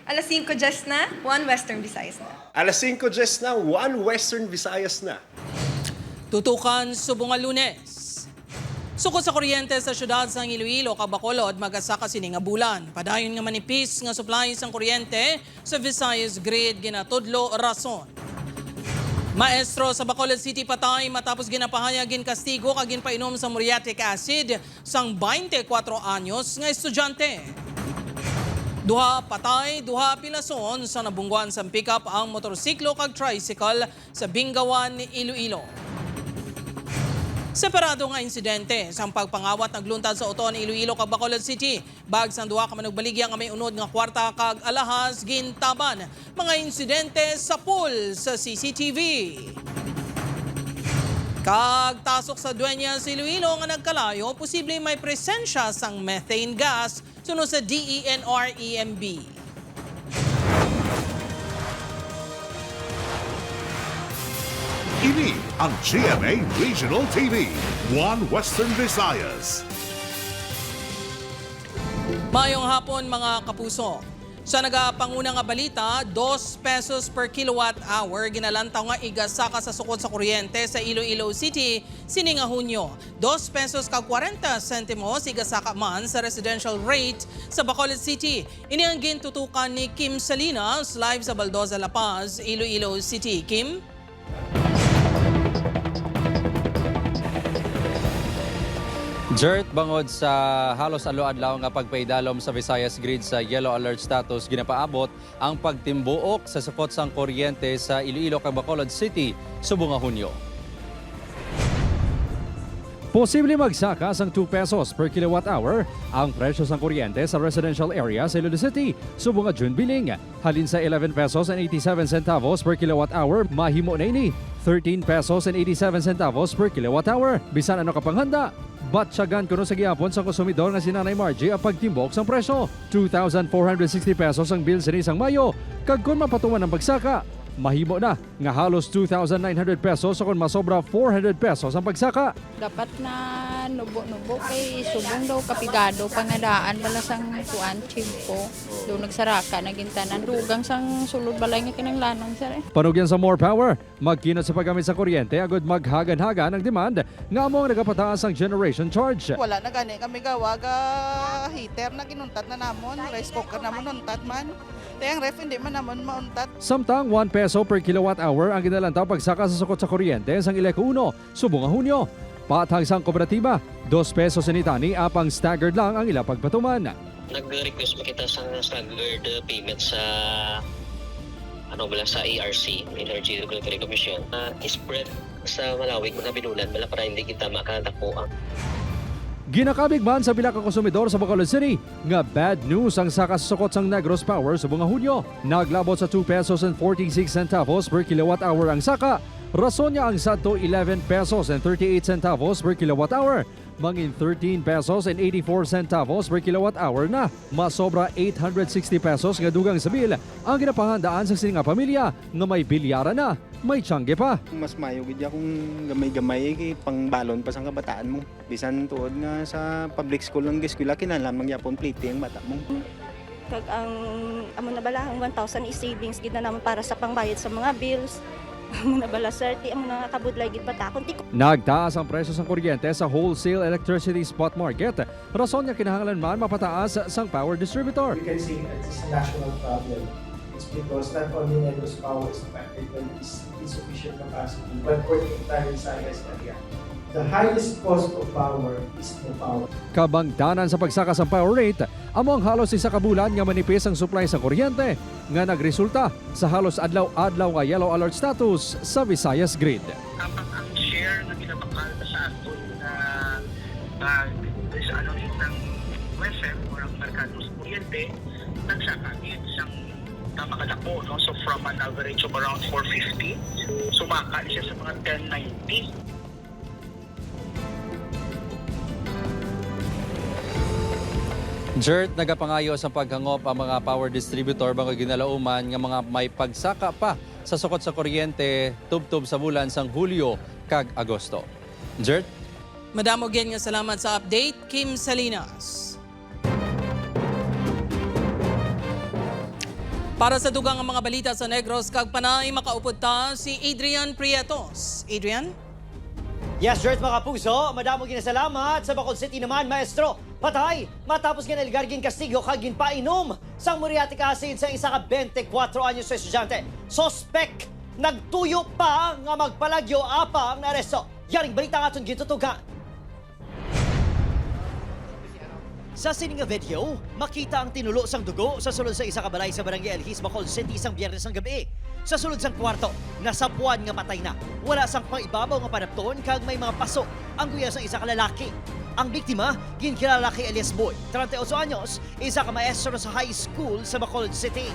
Alas 5 just na, 1 Western Visayas na. Alas 5 just na, 1 Western Visayas na. Tutukan subong nga Lunes. Sukod sa kuryente sa syudad sa Iloilo, Bacolod, mag-asa kasi nga bulan. Padayon nga manipis nga supply sang kuryente sa Visayas Grid ginatudlo rason. Maestro sa Bacolod City patay matapos ginapahayagin kastigo kag ginpainom sa muriatic acid sang 24 anyos nga estudyante. Duha patay, duha pilason sa nabungguan sa pickup ang motorsiklo kag tricycle sa Bingawan, Iloilo. Separado nga insidente sa pagpangawat nagluntad sa Oton, Iloilo kag Bacolod City. Bag sang duha ka manugbaligya nga may unod nga kwarta kag alahas gintaban. Mga insidente sa pool sa CCTV. Kag tasok sa duwenya sa Iloilo nga nagkalayo, posible may presensya sang methane gas sunod sa DENR-EMB. Ini ang GMA Regional TV, 1 Western Visayas. Mayong hapon mga kapuso. Sa nagapanguna nga balita, 2 pesos per kilowatt hour ginalantaw nga igasaka sa sukod sa kuryente sa Iloilo City sini nga Hunyo. 2 pesos kag 40 sentimos igasaka man sa residential rate sa Bacolod City. Ini ang gintutukan ni Kim Salinas live sa Baldoza, La Paz, Iloilo City. Kim? Jert, bangod sa halos alo-adlaw nga pagpaidalom sa Visayas Grid sa yellow alert status, ginapaabot ang pagtimbuok sa sukot sang kuryente sa Iloilo kag Bacolod City subong nga Hunyo. Posible magsaka sang 2 pesos per kilowatt hour ang presyo sang kuryente sa residential area sa Iloilo City subong nga June billing. Halin sa 11 pesos and 87 centavos per kilowatt hour, mahimo na ini 13 pesos and 87 centavos per kilowatt hour. Bisan ano kapanghanda, batsagan kuno sa gihapon sa konsumidor nga si Nanay Margie ang pagtimbok sang presyo. 2,460 pesos ang bill sa isang Mayo. Kag kung mapatuman ang pagsaka, mahimo na nga halos 2,900 pesos o kung masobra 400 pesos ang pagsaka. Dapat na nubo-nubo kay subong daw kapigado pangadaan bala sang kuan chimpo. Do nagsaraka nagintanan dugang sang sulod balay nga kinanglanong sir. Panugyan sa more power, magkinot sa paggamit sa kuryente agud maghagan-haga ng demand nga among nagapataas ang generation charge. Wala na gani kami gawa ga heater na ginuntat na namon, rice cooker naman untat man. Tayang ref hindi man naman mauntat. Samtang 1 peso per kilowatt hour ang ginalantaw pagsaka sa sukot sa kuryente sang Ileco 1 subong nga Hunyo. Patag sang kooperatiba, 2 pesos sinitani apang staggered lang ang ila pagpatuman. Nag-request ba kita sa staggered payment sa sa ERC, Energy Regulatory Commission, spread sa malawig mga binulan bala para hindi kita makadakuan. Ginakabig man sa pila ka konsumidor sa Bacolod City nga bad news ang saka sa sukot sang Negros Power subong nga Hunyo. Naglabot sa 2 pesos and 46 centavos per kilowatt hour ang saka. Rason niya ang sadto 11 pesos and 38 centavos per kilowatt hour. Mangin 13 pesos and 84 centavos per kilowatt hour na. Masobra 860 pesos nga dugang sa bill ang ginapahandaan sa sininga pamilya nga may bilyara na, may tiyangge pa. Mas mayo gid kung gamay-gamay kay pangbalon pa sang kabataan mo. Bisan tuod nga sa public school ng eskwela kinahanglan magyapon plate ang bata mo. Kag ang amo na bala ang 1,000 i-savings gid na naman para sa pangbayad sa mga bills. Amo na bala certi amo na kabudlay gid patakon ti. Nagtaas ang presyo ng kuryente sa wholesale electricity spot market. Rason niya kinahanglan man mapataas sang power distributor. We can see that it's a national problem. It's because not only Negros Power is affected by this insufficient capacity, but for the entire Visayas area. The highest cost of power is no power. Kabangdanan sa pagsaka sa power rate, among halos isa ka bulan nga manipis ang supply sa kuryente nga nagresulta sa halos adlaw-adlaw nga yellow alert status sa Visayas Grid. Ang share na pinapakal sa aton na ng WFM o ng merkado sa kuryente, nagsakagit siyang makadako. No? So from an average of around 450, sumaka siya sa mga 1090. Jert, nagapangayo sa paghangop ang mga power distributor bangod ginalauman nga mga may pagsaka pa sa sukot sa kuryente tubtob sa bulan sang Hulyo kag Agosto. Jert? Madamo gen nga salamat sa update, Kim Salinas. Para sa dugang ang mga balita sa Negros, kag panay makaupod ta si Adrian Prietos. Adrian? Yes, Jert, mga puso, madamo ginasalamat sa Bacolod City naman, maestro. Patay, matapos nga naligargin kastigo kag ginpainom sang muriatic acid sa isa ka 24 anyos sa estudyante. Sospek, nagtuyo pa nga magpalagyo apang naresto. Yaring balita nga itong gitutugan. Sa sininga video, makita ang tinulo sang dugo sa sulod sa isa ka balay sa Barangay Alhis, Bacolod City isang Biyernes ng gabi. Sa sulod sang kwarto, nasapuan nga patay na. Wala sang pangibabaw nga panapton kag may mga paso ang guya sang isa ka lalaki. Ang biktima, ginkilala kay Elias Boy, 38 anyos, isa ka maestro sa high school sa Bacolod City.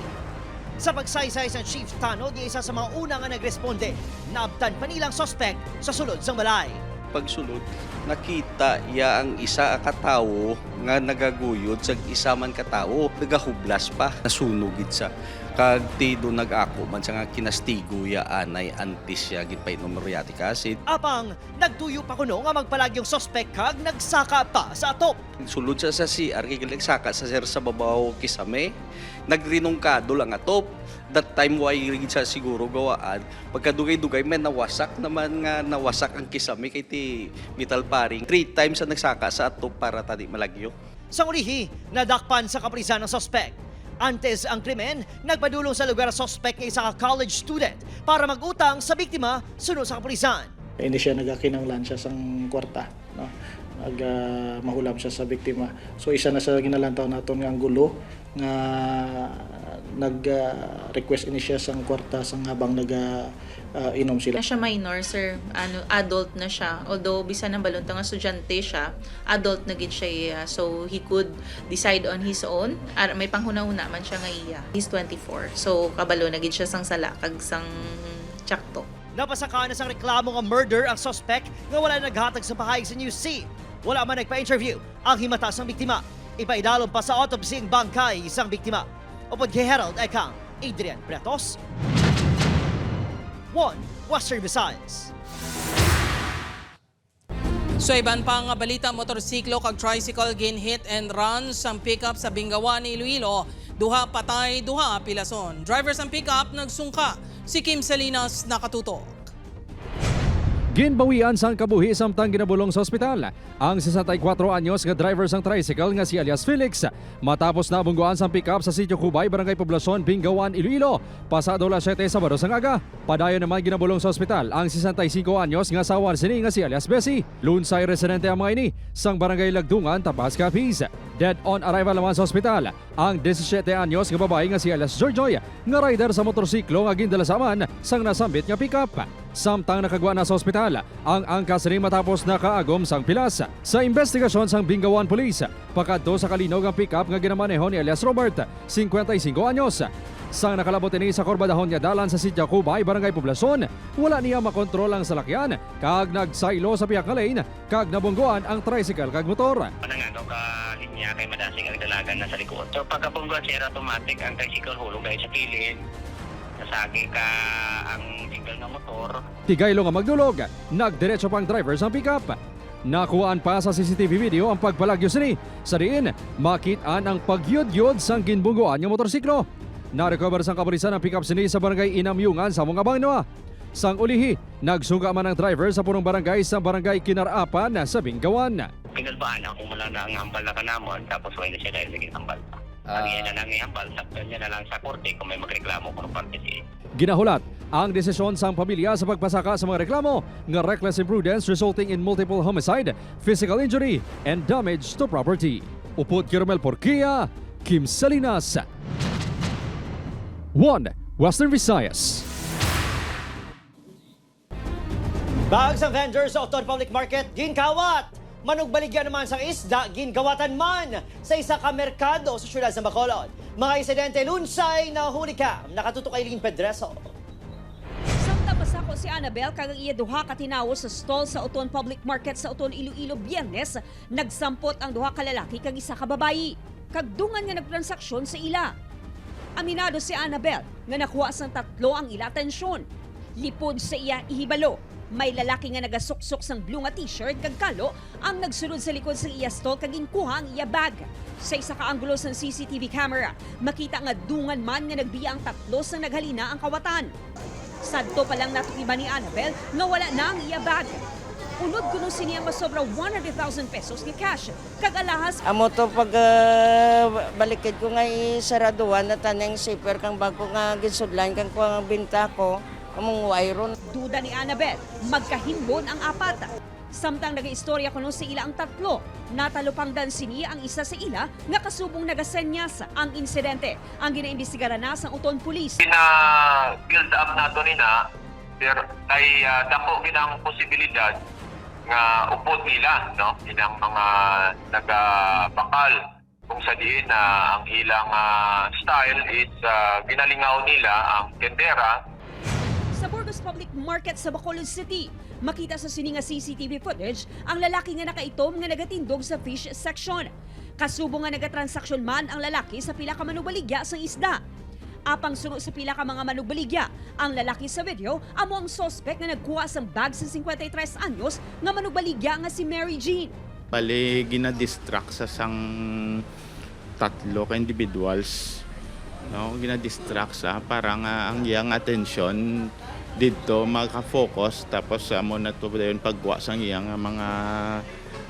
Sa pagsaysay sa Chief Tanod, isa sa mga una nga nagresponde, naabtan pa nilang suspect sa sulod sang balay. Pagsulod, nakita iya ang isa ka tawo nga nagaguyod sa isa man ka tawo, nagahublas pa, nasunugid sa kag tido nag-ako man sa nga kinastigo ya anay antis siya gitpainom muriatic acid. Apang nagtuyo pa kuno nga magpalagyong suspect kag nagsaka pa sa atop. Sulod sa CR kay nagsaka sa sir sa babaw kisame, nagrinungkado lang atop. That time why rin siya siguro gawaan. Pagkadugay-dugay may nawasak naman nga nawasak ang kisame kay ti metal paring. 3 times na nagsaka sa atop para tadi malagyo. Sa ulihi, nadakpan sa kaprisan ng suspect. Antes ang krimen, nagpadulong sa lugar ang suspect ng isa ka college student para mag-utang sa biktima sunod sa kaprisan. Hindi siya nagakinanglan siya sang kwarta, no? Mahulam siya sa biktima. So isa na sa ginalantaw naton nga ang gulo nga nag-request ini siya sang kwarta sang habang inom sila. Na siya minor, sir. Adult na siya. Although bisan ng balon nga estudyante siya, adult na gid siya. So he could decide on his own. May panghuna-una man siya nga iya. He's 24. So kabalo na gid siya sang sala kag sang tsakto. Napasaka na sang reklamo nga murder ang suspect nga wala naghatag sa pahayag sa news scene. Wala man nagpa-interview ang himata sang biktima. Ipaidalom pa sa autopsy ang bangkay isang biktima. Upod kay Herald Ekang, Adrian Prietos, 1 Western Visayas. So iban pa nga balita, motorsiklo kag tricycle gin hit and run sang pickup sa Bingawan, Iloilo. Duha patay, duha pilason. Driver sang pickup nagsungka. Si Kim Salinas nakatutok. Ginbawian sang kabuhi samtang ginabulong sa ospital ang 64 anyos nga driver sang tricycle nga si alias Felix matapos na bungguan sang pickup sa Sitio Cubay, Barangay Poblacion, Bingawan, Iloilo. Pasado alas 7 Sabado sang aga. Padayon naman ginabulong sa ospital ang 65 anyos nga asawa sini nga si alias Bessie. Lunsay residente ang mga ini sang Barangay Lagdungan, Tapas, Capiz. Dead on arrival naman sa ospital ang 17 anyos nga babae nga si alias Joyjoy nga rider sa motorsiklo nga gindala saman sang nasambit nga pickup. Samtang nakagwa na sa ospital ang angkas rin matapos nakaagom sang pilas. Sa investigasyon sang Bingawan Police, pakadto sa kalinog ang pickup nga ginamaneho ni alias Robert, 55 anyos. Sang nakalabot ini sa korbadahon nga dalan sa Sitio Cubay, Barangay Poblacion, wala niya makontrol ang salakyan kag nagsaylo sa pihak nga lane kag nabungguan ang tricycle kag motor. Nangangaw ka linya kay madasing ang dalagan na sa likod. So pagkabungguan siya automatic ang tricycle hulog ay sa kilid. Nasagi ka ang single na motor. Tigaylo nga magdulog, nagdiretso pang driver sa pickup. Nakuhaan pa sa CCTV video ang pagpalagyo sini. Sa diin, makitaan ang pagyod-yod sang ginbungguan nga motorsiklo. Na-recover sang kapulisan ang pickup sini sa Barangay Inamyungan sa Mungabangno. Sang ulihi, nagsuga man ang driver sa punong barangay sa Barangay Kinarapan sa Bingawan. Pinalbaan ako mula na ang hambal na kanamon tapos wala na siya dahil naging hambal. Ang iyan na lang ihambal, saktan niya na lang sa korte kung may magreklamo kung parte siya. Ginahulat ang desisyon sang pamilya sa pagpasaka sa mga reklamo nga reckless imprudence resulting in multiple homicide, physical injury, and damage to property. Upod Kirmel Porquia, Kim Salinas. 1 Western Visayas. Bags ang vendors sa Oton Public Market, ginkawat! Manugbaligyan naman sa isda, ginkawatan man sa isa ka merkado sa siyudad ng Bacolod. Mga insidente lunsay na huli ka, nakatutok kay Lynn Pedreso. Samtang pasako si Annabel kag iya duha ka tinawo sa stall sa Oton Public Market sa Oton, Iloilo, Biyernes, nagsampot ang duha ka lalaki kag isa ka babayi. Kagdungan nga nagtransaksyon sa ila. Aminado si Annabel nga nakuha sang 3 ang ila tensyon. Lipod sa iya ihibalo. May lalaki nga nagasuksok sang blue nga t-shirt kag kalo ang nagsulod sa likod sa iya stall kag inkuha ang iya bag. Sa isa ka anggulo sa CCTV camera, makita nga dungan man nga nagbiya ang tatlo sa naghalina ang kawatan. Sadto pa lang natukiba ni Annabel nga wala na ang iya bag. Unod kuno siniya masobra 100,000 pesos nga cash. Kag alahas Amo to pag balikid ko nga saraduan na tanang zipper kang bago nga ginsudlan kang kuha nga binta ko. Among wayron. Duda ni Annabel, magkahimbon ang apat. Samtang nag-istorya kuno sa ila ang tatlo, natalupangdan siniya ang isa sa ila nga kasubong nagasenyas ang insidente. Ang ginaimbestigaran na sa Uton Police. Pina-build up nato nina, pero ay dako ginang posibilidad nga upod nila, no? Inang mga nagabakal kung sa diin na ang ilang style is ginalingaw nila ang tendera. Sa Burgos Public Market sa Bacolod City, makita sa sininga CCTV footage ang lalaki nga nakaitom nga nagatindog sa fish section. Kasubong nga nagatransaksyon man ang lalaki sa pila ka manubaligya sa isda. Apang sunod sa pila ka mga manubaligya, ang lalaki sa video amo ang suspect nga nagkuha sang bag sa 53 anyos nga manubaligya nga si Mary Jean. Bali, ginadistract sa sang tatlo ka individuals. No, ginadistract sa parang ang iyang attention dito maka-focus tapos mo na to dayon pagwa sang iyang mga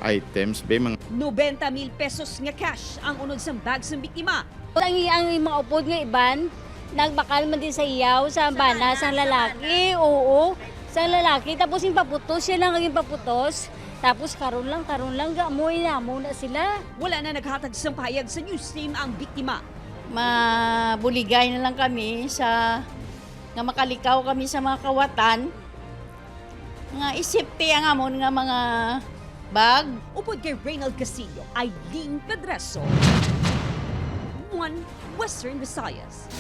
items be mga 90,000 pesos nga cash ang unod sang bag sa biktima. Ang mga upod nga iban, nagbakal man din sa iyaw, sa bana, sa lalaki, oo, sa lalaki. Tapos yung paputos, siya lang ang paputos. Tapos karon lang, gamoy na, muna sila. Wala na naghatag sang pahayag sa news team ang biktima. Mabuligay na lang kami sa nga makalikaw kami sa mga kawatan. Nga isipte ang amon nga mga bag. Upod kay Reynald Castillo, Aileen Pedreso, One Western Visayas.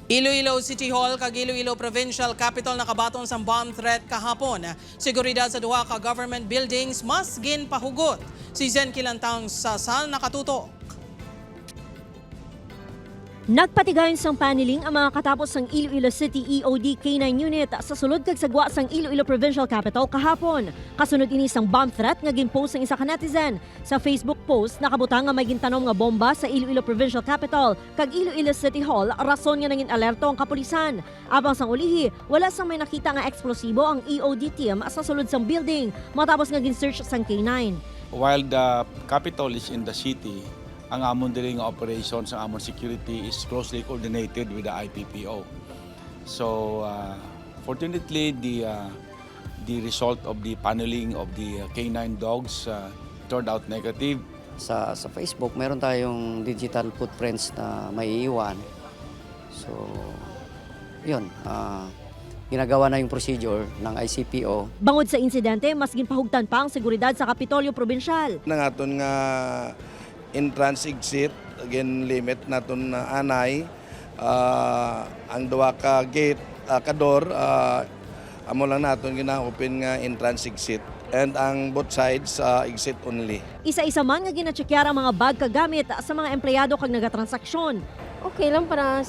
Iloilo City Hall kag Iloilo Provincial Capital nakabaton sa bomb threat kahapon. Seguridad sa duha ka government buildings mas ginpahugot. Si Zen Kilantang sa SAL nakatutok. Nagpatigayon sang paniling ang mga katapos ng Iloilo City EOD K9 unit sa sulod kag sagwa sang Iloilo Provincial Capital kahapon. Kasunod ini sang bomb threat nga ginpost ng isa ka netizen. Sa Facebook post nakabutang nga may gintanom nga bomba sa Iloilo Provincial Capital kag Iloilo City Hall, rason nga nangin alerto ang kapulisan. Abang sang ulihi, wala sang may nakita nga eksplosibo ang EOD team sa sulod sang building matapos nga gin-search sang K9. While the capital is in the city, ang amon dili nga operations ang amon security is closely coordinated with the IPPO. So fortunately the result of the paneling of the K9 dogs turned out negative. Sa Facebook meron tayong digital footprints na maiiwan. So yun, ginagawa na yung procedure ng ICPO. Bangod sa insidente, mas ginpahugtan pa ang seguridad sa Kapitolyo Provincial. Nangaton nga entrance exit, again limit naton na anay, ang duwa ka gate, ka door, amo lang naton gina-open nga entrance exit. And ang both sides exit only. Isa-isa man nga ginachekyara ang mga bag kagamit sa mga empleyado kag nagatransaksyon. Okay lang para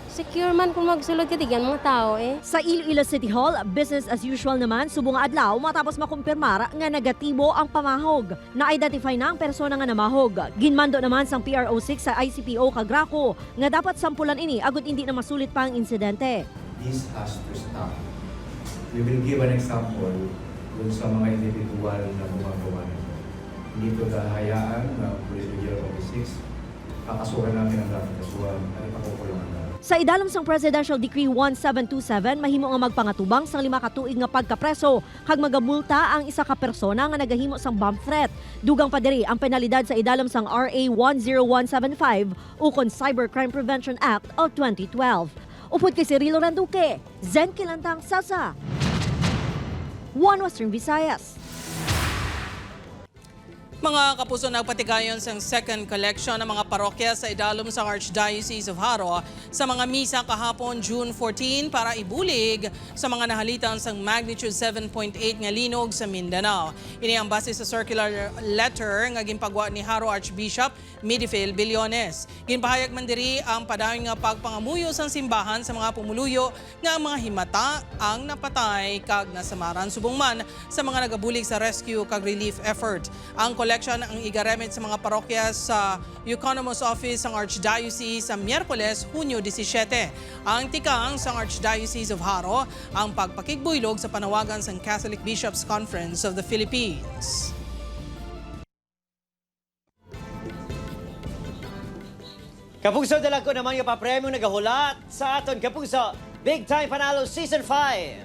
secure man kung magsulod katigyan mga tao eh. Sa Iloilo City Hall, business as usual naman subong nga adlaw matapos makumpirmar nga negatibo ang pamahog. Na-identify na ang persona nga namahog. Ginmando naman sang PRO6 sa ICPO Cagraco nga dapat sampulan ini agud hindi na masulit pa ang insidente. This has to stop. We will give an example dun sa mga individual na gumagawa nito. Hindi ito dahayaan na Police Regional Office 6. Kakasuhan namin ang dapat kasuhan at ipakukulungan namin. Sa idalom sang Presidential Decree 1727, mahimo nga magpangatubang sang 5 ka tuig nga pagkapreso kag magamulta ang isa ka persona nga nagahimo sang bomb threat. Dugang pa diri ang penalidad sa idalom sang RA 10175 ukon Cybercrime Prevention Act of 2012. Upod kay Cirilo Randuque, Zen Kilantang, Sasa, One Western Visayas. Mga kapuso, nagpatigayon sa second collection ng mga parokya sa idalom sa Archdiocese of Haro sa mga misa kahapon June 14 para ibulig sa mga nahalitan sa magnitude 7.8 nga linog sa Mindanao. Ini ang base sa circular letter nga ginpagwa ni Haro Archbishop Midifil Billones. Ginpahayag man diri ang padayon nga pagpangamuyo sang simbahan sa mga pumuluyo nga ang mga himata ang napatay kag nasamaran subong man sa mga nagabulig sa rescue kag relief effort. Ang collection ang igaremit sa mga parokya sa Euconomos Office ng Archdiocese sa Miyerkules, Hunyo 17. Ang tikang sa Archdiocese of Haro ang pagpakigbuylog sa panawagan sa Catholic Bishops Conference of the Philippines. Kapuso, dalag ko naman yung papremyo nagahulat sa aton Kapuso Big Time Panalo Season 5.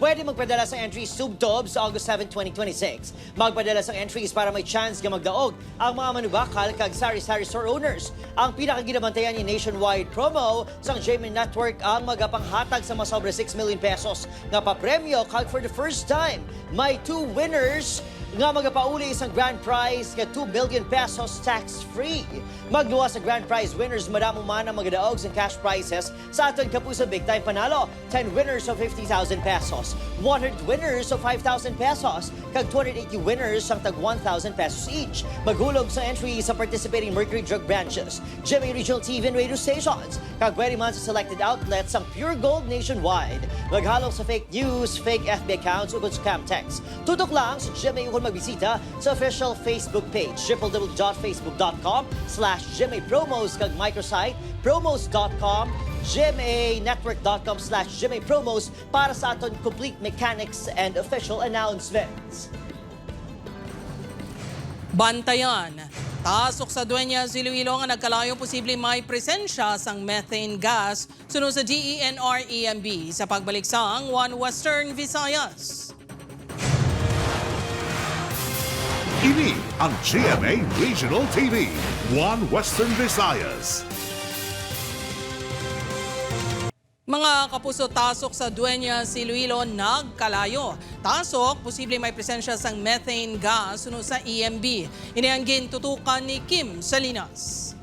Pwede magpadala sa entries subtob sa August 7, 2026. Magpadala sa entries para may chance nga magdaog ang mga manubakal kag sari-sari store owners. Ang pinakaginabantayan ni nationwide promo sa GMA Network ang magapanghatag sa masobra 6 million pesos nga papremyo kag for the first time may 2 winners nga magapauli isang grand prize nga 2 billion pesos tax-free. Magluwa sa grand prize winners, madamo man ang magadaog sa cash prizes sa aton Kapuso Big Time Panalo. 10 winners of 50,000 pesos, 100 winners of 5,000 pesos, kag 280 winners ang tag 1,000 pesos each. Maghulog sa entry sa participating Mercury Drug branches, GMA Regional TV and radio stations, kag pwede man sa selected outlets ang Pure Gold nationwide. Maghalo sa fake news, fake FB accounts, ubod scam text. Tutok lang sa GMA kung magbisita sa official Facebook page, www.facebook.com/GMApromos kag microsite promos.com, gmanetwork.com/GMApromos para sa aton complete mechanics and official announcements. Bantayan. Tasok sa Dueñas, Iloilo nga nagkalayo posible may presensya sang methane gas sunod sa DENR-EMB sa pagbalik sang One Western Visayas. Ini ang GMA Regional TV, One Western Visayas. Mga kapuso, tasok sa Dueñas, Iloilo nagkalayo. Tasok, posible may presensya sang methane gas sunod sa EMB. Ini ang gintutukan ni Kim Salinas.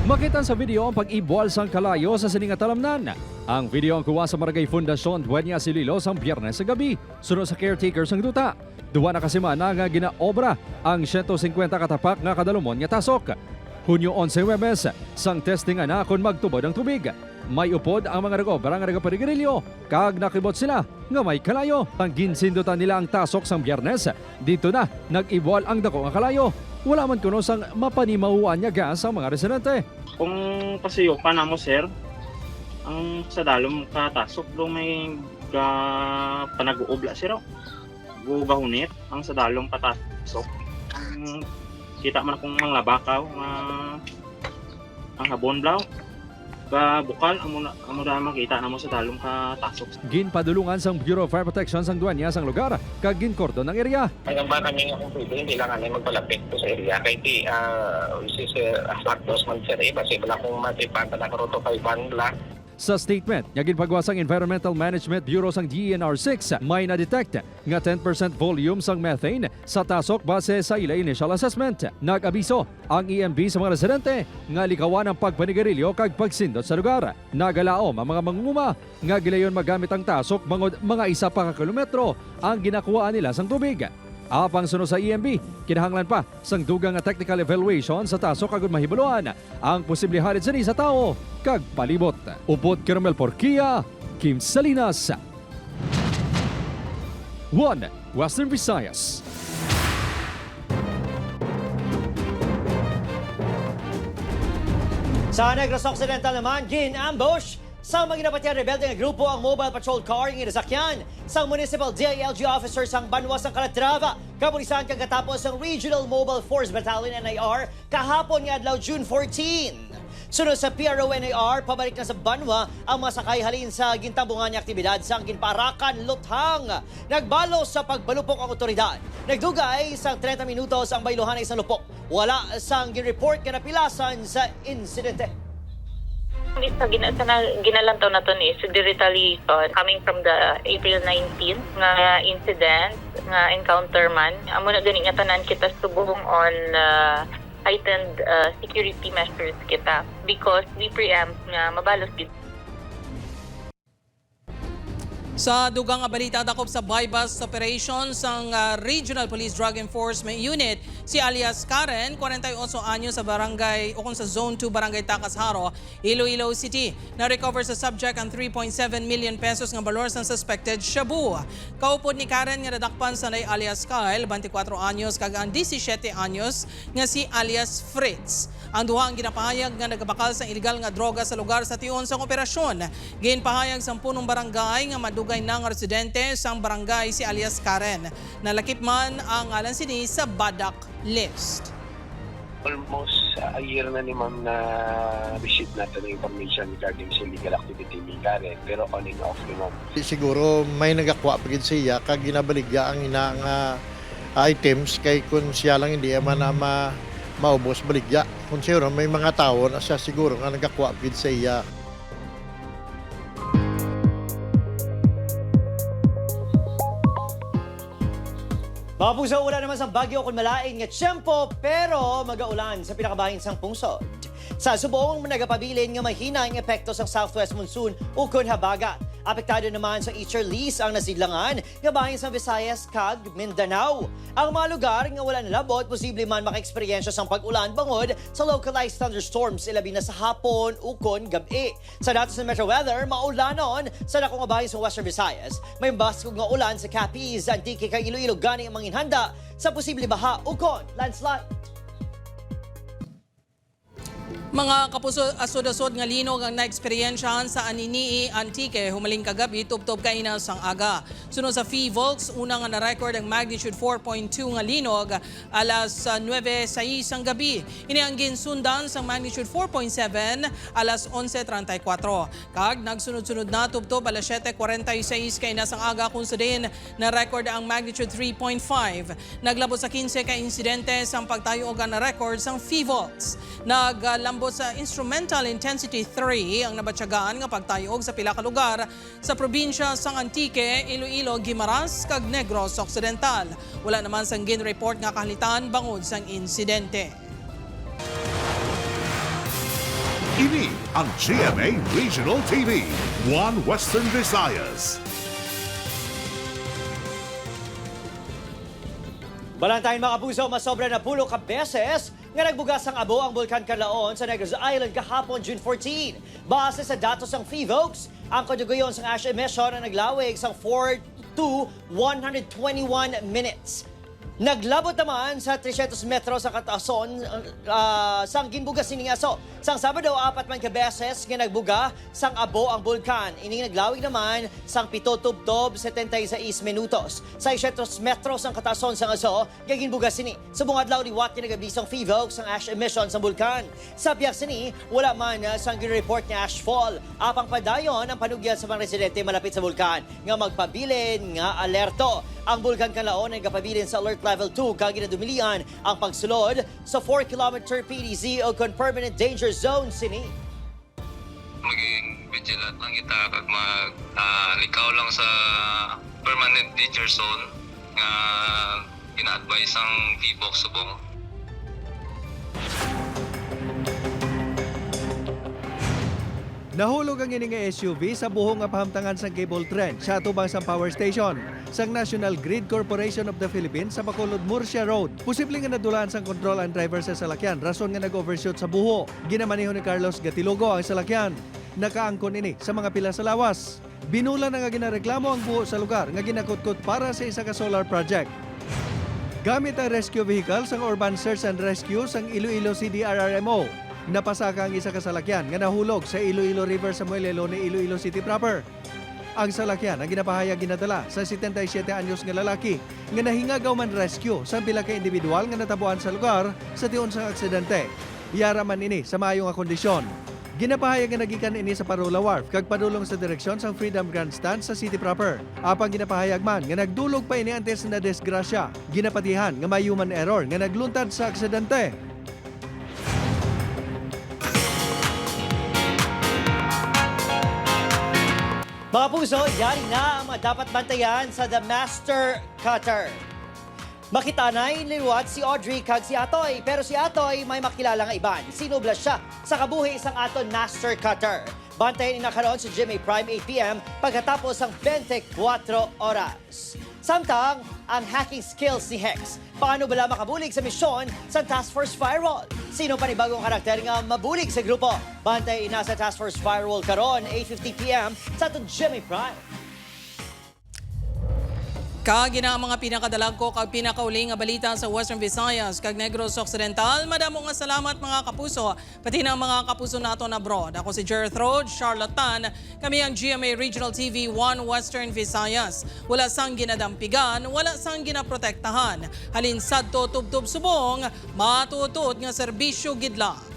Makita sa video ang pag-ibwal sang kalayo sa sininga talamnan. Ang video ang kuha sa Barangay Fundacion, Dueñas, Iloilo sang Biyernes sa gabi, sunod sa caretaker sang duta. Duwa na kasimana nga ginaobra ang 150 katapak nga kadalumon nga tasok. Hunyo 11 Webes, sang testing ana kon magtubod ang tubig. May upod ang mga nag-obra nga nagaparigarilyo, kag nakibot sila nga may kalayo. Ang ginsindutan nila ang tasok sang Biyernes, dito na nag-ibwal ang dako nga kalayo. Wala man kuno sang mapanimauan niya gas ang mga residente. Kung pasiyo pa na mo, sir, ang sa dalom katasok do may panag-uubla sir. Gugahunit ang sa dalom katasok. Kita man akong mga bakaw nga ang habon blaw. Bukal amo na makita namo sa dalom katasok. Ginpadulungan sang Bureau of Fire Protection sang Dueñas ang lugar kag ginkordon ang area. Ay ang ba kami nga kung pwede, hindi lang kami magpalapit to sa area. Kaya si Asmactos man sir, basi wala kong matipanta na karoto kay Banla. Sa statement, nga ginpagwasang Environmental Management Bureau sang DENR-6, may na-detect nga 10% volume sang methane sa tasok base sa ila initial assessment. Nag-abiso ang EMB sa mga residente nga likawan ang pagpanigarilyo kag pagsindot sa lugar. Nagalaom ang mga mangunguma nga gilayon magamit ang tasok bangod mga 1 pa ka kilometro ang ginakuhaan nila sang tubig. Apang sunod sa EMB, kinahanglan pa sang dugang nga technical evaluation sa tasok kag mahibuluan ang posible halid sa tao kag palibot. Upod Caramel Porquia, Kim Salinas. One Western Visayas. Sa Negros Occidental naman, gin-ambush sa mga ginapatyan rebelde nga grupo ang mobile patrol car ng inasakyan sa Municipal DILG officer sang Banwas ng Calatrava. Kapulisan kagatapos ang Regional Mobile Force Battalion NIR kahapon nga adlaw June 14. Sunod sa PRO NIR, pabalik na sa Banwa ang masakay halin sa gintambungan niya aktibidad sa Ginparakan, Luthang. Nagbalo sa pagbalupok ang otoridad. Nagdugay sa 30 minutos ang bayluhan ay isang lupok. Wala sang ginreport nga napilasan sa insidente. Isa ginalantaw na to ni is the retaliation coming from the April 19 nga incident nga encounter man. Amo na gani nga tanan kita subong on heightened security measures kita because we preempt nga mabalos gid. Sa dugang balita dakop sa bypass operations ang Regional Police Drug Enforcement Unit, si alias Karen, 48 anyos sa barangay o kung sa Zone 2 Barangay Tacas-Haro, Iloilo City. Na-recover sa subject ang 3.7 million pesos nga balor sa suspected shabu. Kaupod ni Karen nga nadakpan sa nay alias Kyle, 24 anyos kag ang 17 anyos nga si alias Fritz. Ang duha ang ginapahayag nga nagabakal sa illegal nga droga sa lugar sa tion sa operasyon. Ginpahayag sa punong barangay nga madugay ng residente sa barangay si alias Karen. Nalakip man ang ngalan sini sa Badak list. Almost a year na ni ma'am na receive natin ng information regarding sa illegal activity ni Karen, pero on and off ni ma'am. Siguro may nagakwa pagid siya kag ginabaligya ang ina nga items kay kun siya lang hindi man na maubos baligya. Kung siguro may mga tao na siya siguro nga nagakwa pagid siya. Mga puso, wala naman sa bagyo kung malaing nga tiyempo, pero magaulan sa pinakabahin sang pungsod. Sa subong nagapabilin nga mahina ang epekto sa southwest monsoon ukon habagat. Apektado naman sa easterlies ang nasidlangan nga bahin sa Visayas kag Mindanao. Ang mga lugar nga wala nalabot, posible man maka-eksperyensya sang pag-ulan bangod sa localized thunderstorms ilabi na sa hapon ukon gabi. Sa datos ng Metro Weather, maulanon sa dakong bahin sa Western Visayas. May baskog nga ulan sa Capiz, Antique kag Iloilo gani ang manginhanda sa posible baha ukon landslide. Mga kapuso, asod-asod nga linog ang naeksperyensyahan sa Aninii, Antique, humaling kagabi, tubtob kaina sang aga. Sunod sa PHIVOLCS, una nga na-record ang magnitude 4.2 nga linog alas 9:06 ang gabi. Ini ang ginsundan sa magnitude 4.7 alas 11:34. Kag nagsunod-sunod na tubtob alas 7:46 kaina sang aga kung sa din na-record ang magnitude 3.5. Naglabot sa 15 ka insidente sang pagtayo og na-record sang PHIVOLCS. Naglambot sa instrumental intensity 3 ang nabatyagaan nga pagtayog sa pila ka lugar sa probinsya sang Antique, Iloilo, Guimaras kag Negros Occidental. Wala naman sang gin-report nga kahalitan bangod sang insidente. Ini ang GMA Regional TV, One Western Visayas. Balantayin mga kapuso, masobra na 10 ka beses nga nagbugas ang abo ang Bulkan Canlaon sa Negros Island kahapon June 14. Base sa datos ng PHIVOLCS, ang kadugayon sang ash emission na naglawig sang 4 to 121 minutes. Naglabot naman sa 300 metro sa katason sang ginbugas sining aso. Sang Sabado, 4 man ka beses nga nagbuga sang abo ang bulkan. Ining naglawig naman sang 7 tubtob 76 minutos. Sa 600 metro sang katason sang aso, nga ginbugas sini. Sa bungad adlaw liwat nga nagabisang PHIVOLCS ang ash emission sa bulkan. Sa biyak sini, wala man sang ginreport nga ash fall. Apang padayon ang panugyan sa mga residente malapit sa bulkan nga magpabilin nga alerto. Ang Bulkan Canlaon ay kapabilin sa Alert Level 2 kag ginadumilian ang pagsulod sa 4-kilometer PDZ o Permanent Danger Zone sini. Maging vigilant lang kita kag likaw lang sa Permanent Danger Zone nga gina-advise ang PHIVOLCS subong. Nahulog ang ini nga SUV sa buhong nga pahamtangan sa cable trend sa atubang sa power station sang National Grid Corporation of the Philippines sa Bacolod Murcia Road. Posible nga nadulaan sang control ang driver sa salakyan, rason nga nag-overshoot sa buho. Ginamaneho ni Carlos Gatilogo ang salakyan. Nakaangkon ini sa mga pila sa lawas. Binula na nga ginareklamo ang buho sa lugar nga ginakutkot para sa isa ka solar project. Gamit ang rescue vehicle sang Urban Search and Rescue sang Iloilo CDRRMO. Napasaka ang isa ka salakyan nga nahulog sa Iloilo River sa Muelelo ni Iloilo City proper. Ang salakyan ang ginapahayag ginadala sa 77 anyos nga lalaki nga nahingagaw man rescue sa pila ka individual nga natabuan sa lugar sa tion sang aksidente. Yara man ini sa maayong nga kondisyon. Ginapahayag nga nagikan ini sa Parola Wharf kag padulong sa direksyon sang Freedom Grandstand sa city proper. Apang ginapahayag man nga nagdulog pa ini antes na desgrasya. Ginapatihan nga may human error nga nagluntad sa aksidente. Mga puso, yari na ang mga dapat bantayan sa The Master Cutter. Makitanay liwat si Audrey kag si Atoy, pero si Atoy may makilala nga iban. Sinubla siya sa kabuhi isang aton Master Cutter. Bantayan inakaroon sa GMA Prime 8 p.m. pagkatapos ng 24 oras. Samtang, ang hacking skills ni Hex. Paano bala makabulig sa misyon sa Task Force Firewall? Sino panibagong karakter nga mabulig sa grupo? Bantayan ina sa Task Force Firewall karon 8:50 p.m. sa aton GMA Prime. Kagina ang mga pinakadalagko kag pinakauling nga balita sa Western Visayas kag Negros Occidental. Madamo nga salamat mga kapuso, pati na mga kapuso nato na abroad. Ako si Jerth Rode, Charlatan. Kami ang GMA Regional TV 1 Western Visayas. Wala sang ginadampigan, wala sang ginaprotektahan. Halin sadto tubtub subong, matutod nga serbisyo gidla.